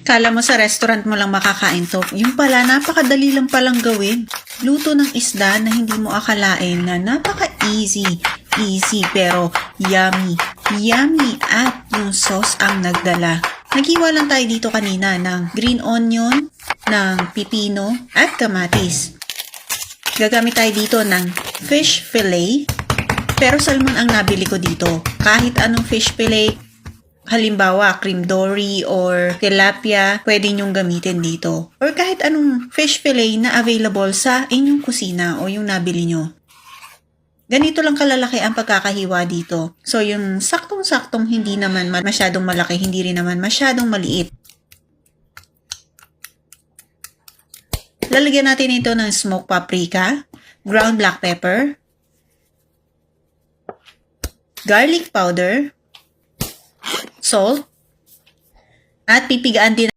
Kala mo sa restaurant mo lang makakain to. Yung pala, napakadali lang palang gawin. Luto ng isda na hindi mo akalain na napaka-easy. Easy pero yummy. Yummy at yung sauce ang nagdala. Naghiwa lang tayo dito kanina ng green onion, ng pipino at kamatis. Gagamit tayo dito ng fish fillet. Pero salmon ang nabili ko dito. Kahit anong fish fillet, halimbawa cream dory or tilapia, pwede nyong gamitin dito. Or kahit anong fish fillet na available sa inyong kusina o yung nabili nyo. Ganito lang kalalaki ang pagkakahiwa dito. So yung saktong-saktong hindi naman masyadong malaki, hindi rin naman masyadong maliit. Lalagyan natin ito ng smoked paprika, ground black pepper, garlic powder, salt, at pipigaan din